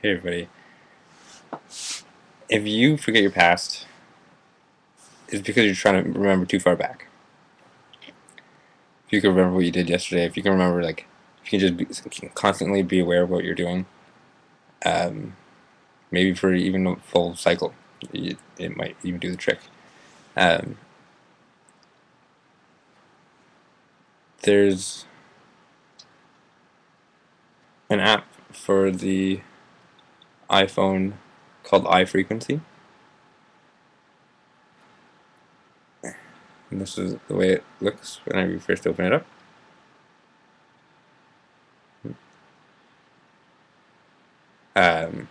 Hey everybody. If you forget your past, it's because you're trying to remember too far back. If you can remember what you did yesterday, if you can remember, like, if you can just constantly be aware of what you're doing, um, maybe for even a full cycle, it might even do the trick. Um, there's an app for the iPhone called iFrequency, and this is the way it looks whenever you first open it up. Um,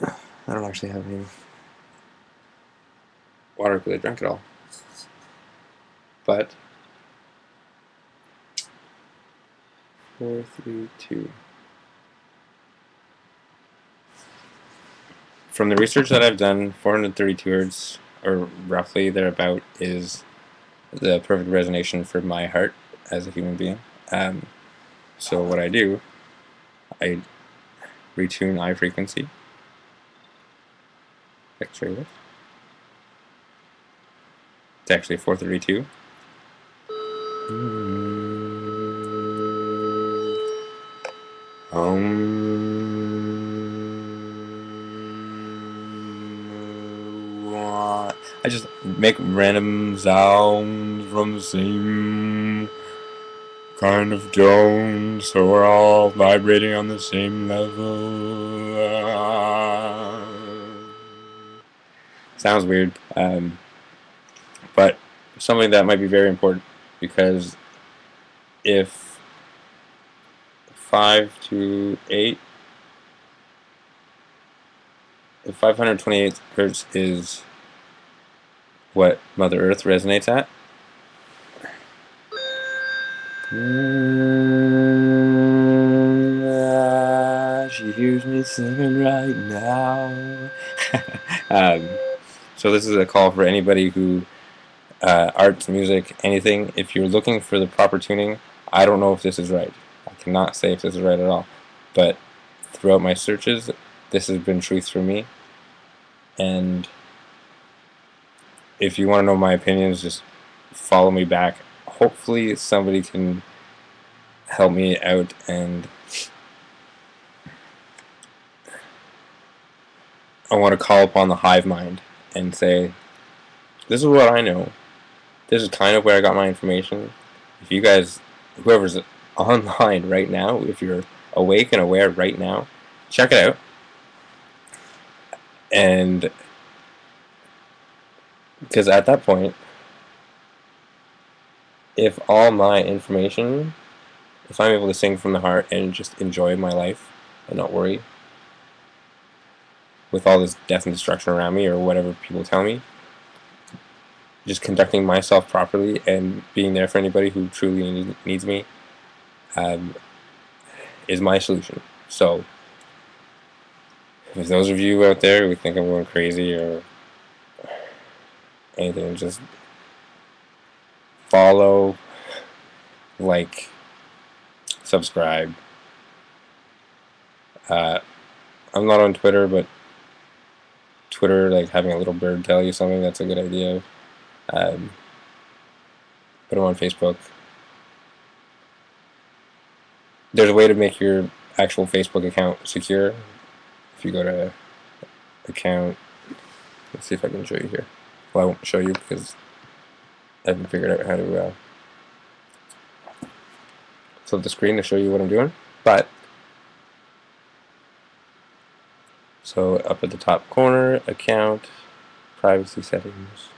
I don't actually have any water because I drank it all, but 432. From the research that I've done, 432 hertz, or roughly thereabout, is the perfect resonation for my heart as a human being. So what I do, I retune eye frequency. X-ray this. It's actually 432. I just make random sounds from the same kind of tone, so we're all vibrating on the same level. Sounds weird, but something that might be very important, because if 5 to 8, if 528 hertz is what Mother Earth resonates at, she hears me singing right now. So this is a call for anybody who, arts, music, anything. If you're looking for the proper tuning, I don't know if this is right. I cannot say if this is right at all. But throughout my searches, this has been truth for me. And if you want to know my opinions, just follow me back. Hopefully somebody can help me out, and I want to call upon the hive mind and say, this is what I know. This is kind of where I got my information. If you guys, whoever's online right now, if you're awake and aware right now, check it out. And because at that point, if all my information, if I'm able to sing from the heart and just enjoy my life and not worry with all this death and destruction around me or whatever people tell me, just conducting myself properly and being there for anybody who truly needs me, is my solution. So if those of you out there who think I'm going crazy or anything, just follow, like, subscribe. I'm not on Twitter, but Twitter, like having a little bird tell you something, that's a good idea. Put them on Facebook. There's a way to make your actual Facebook account secure. If you go to account, let's see if I can show you here. Well, I won't show you because I haven't figured out how to flip the screen to show you what I'm doing. But so up at the top corner, account, privacy settings.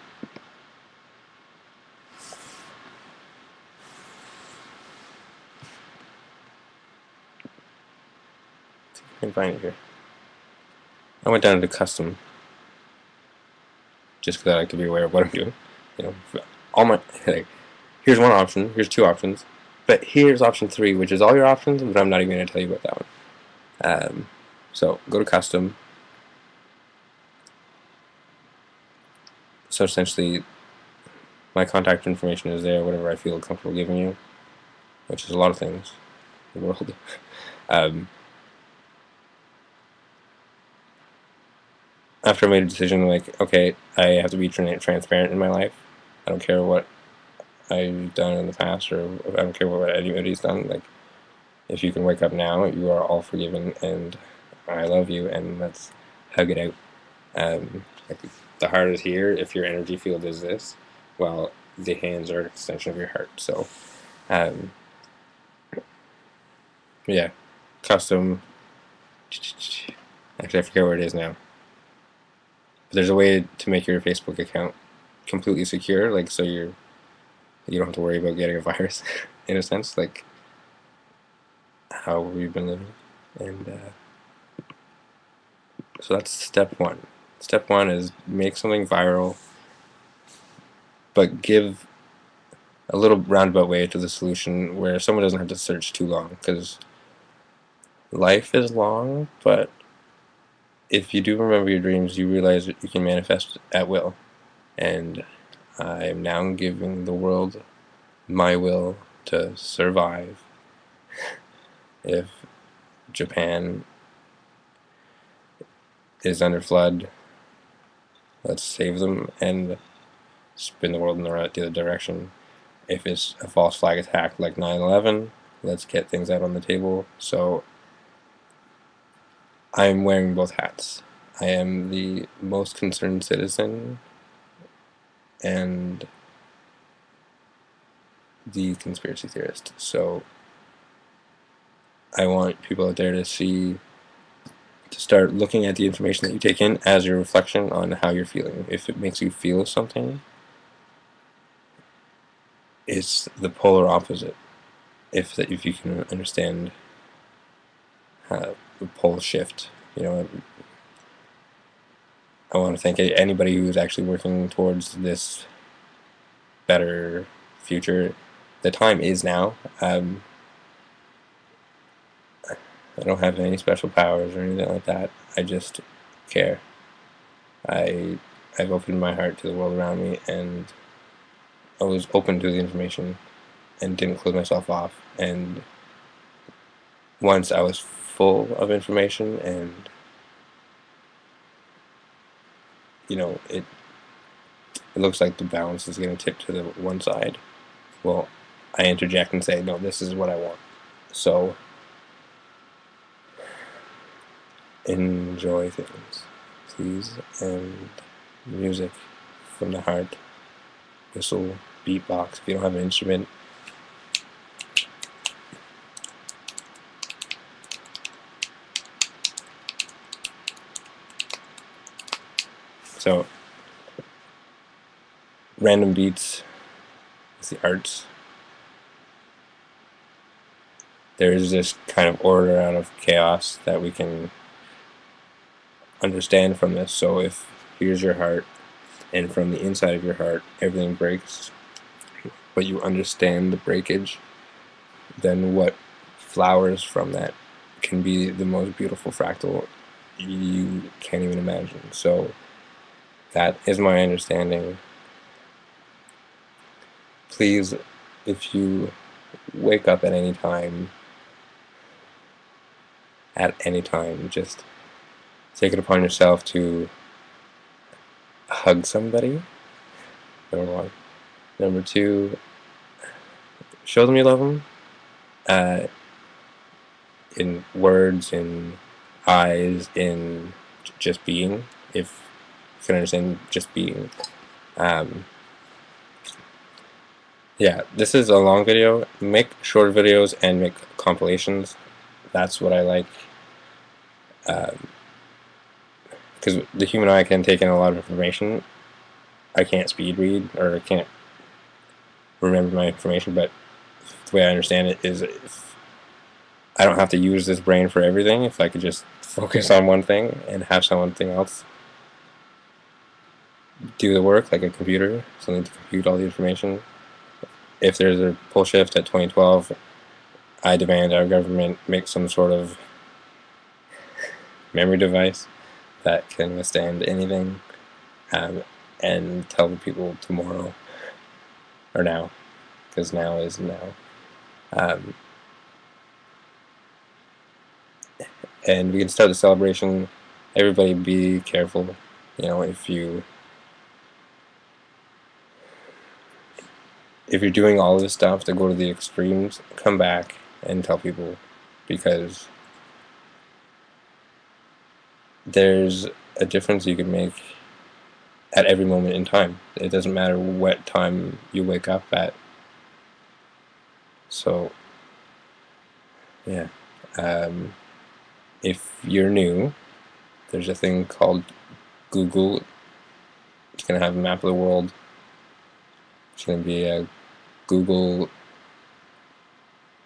Let's see if I can find it here. I went down to custom just because I like to be aware of what I'm doing. You know, all my, like, here's one option, here's two options, but here's option 3, which is all your options, but I'm not even going to tell you about that one. So go to custom. So essentially, my contact information is there, whatever I feel comfortable giving you, which is a lot of things. the world. um, After I made a decision, like, okay, I have to be transparent in my life. I don't care what I've done in the past, or I don't care what anybody's done. Like, if you can wake up now, you are all forgiven, and I love you, and let's hug it out. Like, the heart is here. If your energy field is this, well, the hands are an extension of your heart. So, um, yeah, custom. Actually, I forget where it is now. But there's a way to make your Facebook account completely secure, like, so you don't have to worry about getting a virus, in a sense, like how we've been living. And so that's step one. Step one is make something viral, but give a little roundabout way to the solution where someone doesn't have to search too long, because life is long, but if you do remember your dreams, you realize that you can manifest at will. And I am now giving the world my will to survive. If Japan is under flood, let's save them and spin the world in the other direction. If it's a false flag attack like 9/11, let's get things out on the table. So I'm wearing both hats. I am the most concerned citizen and the conspiracy theorist. So I want people out there to start looking at the information that you take in as your reflection on how you're feeling. If it makes you feel something, it's the polar opposite. If you can understand the pole shift, I want to thank anybody who's actually working towards this better future. The time is now. I don't have any special powers or anything like that. I just care. I've opened my heart to the world around me, and I was open to the information and didn't close myself off. And once I was full of information, and it looks like the balance is going to tip to the one side, well, I interject and say, no, this is what I want. So enjoy things, please, and music from the heart. Whistle, beatbox. If you don't have an instrument, so random beats is the arts. There is this kind of order out of chaos that we can understand from this. So if here's your heart, and from the inside of your heart everything breaks, but you understand the breakage, then what flowers from that can be the most beautiful fractal you can't even imagine. So that is my understanding. Please, if you wake up at any time, just take it upon yourself to hug somebody, number one. Number two, show them you love them, in words, in eyes, in just being, if you can understand just being. Yeah, this is a long video. Make short videos and make compilations. That's what I like. Because the human eye can take in a lot of information. I can't speed read, or I can't remember my information, but the way I understand it is, if I don't have to use this brain for everything, if I could just focus on one thing and have something else do the work, like a computer, something to compute all the information. If there's a pole shift at 2012, I demand our government make some sort of memory device that can withstand anything, and tell the people tomorrow, or now, because now is now. and we can start the celebration. Everybody be careful. You know, if you're doing all this stuff to go to the extremes, come back and tell people, because there's a difference you can make at every moment in time. It doesn't matter what time you wake up at. So, yeah. If you're new, there's a thing called Google. It's going to have a map of the world. It's going to be a Google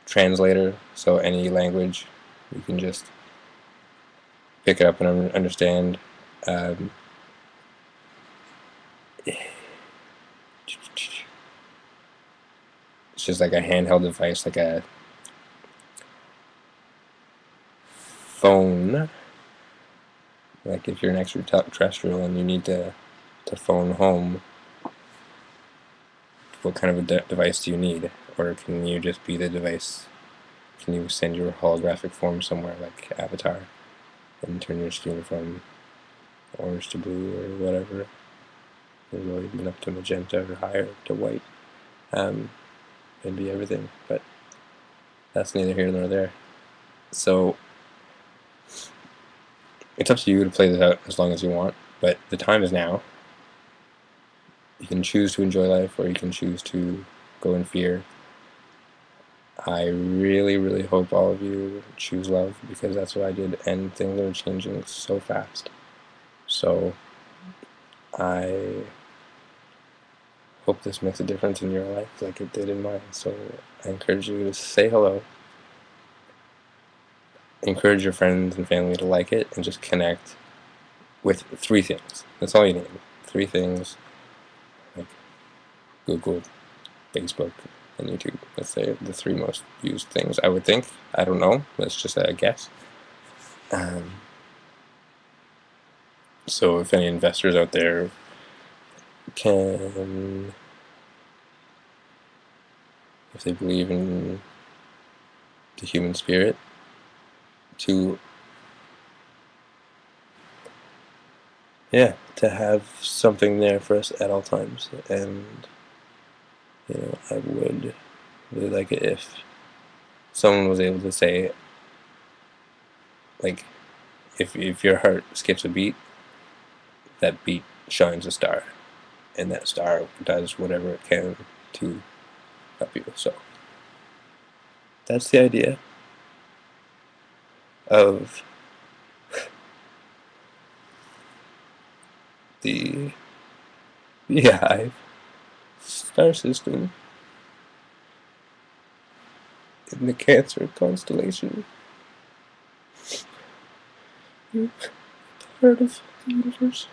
translator, so any language you can just pick it up and understand. Um, it's just like a handheld device, like a phone. Like if you're an extraterrestrial and you need to phone home, what kind of a device do you need? Or can you just be the device? Can you send your holographic form somewhere like Avatar and turn your skin from orange to blue or whatever, or even up to magenta or higher to white, and be everything? But that's neither here nor there. So it's up to you to play this out as long as you want, but the time is now. You can choose to enjoy life, or you can choose to go in fear. I really, really hope all of you choose love, because that's what I did, and things are changing so fast. So I hope this makes a difference in your life like it did in mine. So I encourage you to say hello, encourage your friends and family to like it, and just connect with 3 things. That's all you need. 3 things, like Google, Facebook, and YouTube. Let's say the 3 most used things, I would think. I don't know. That's just a guess. So if any investors out there can, if they believe in the human spirit, to to have something there for us at all times. And I would really like it if someone was able to say, like, if your heart skips a beat, that beat shines a star, and that star does whatever it can to help you. So that's the idea of the Beehive star system in the Cancer constellation. You're part of the universe.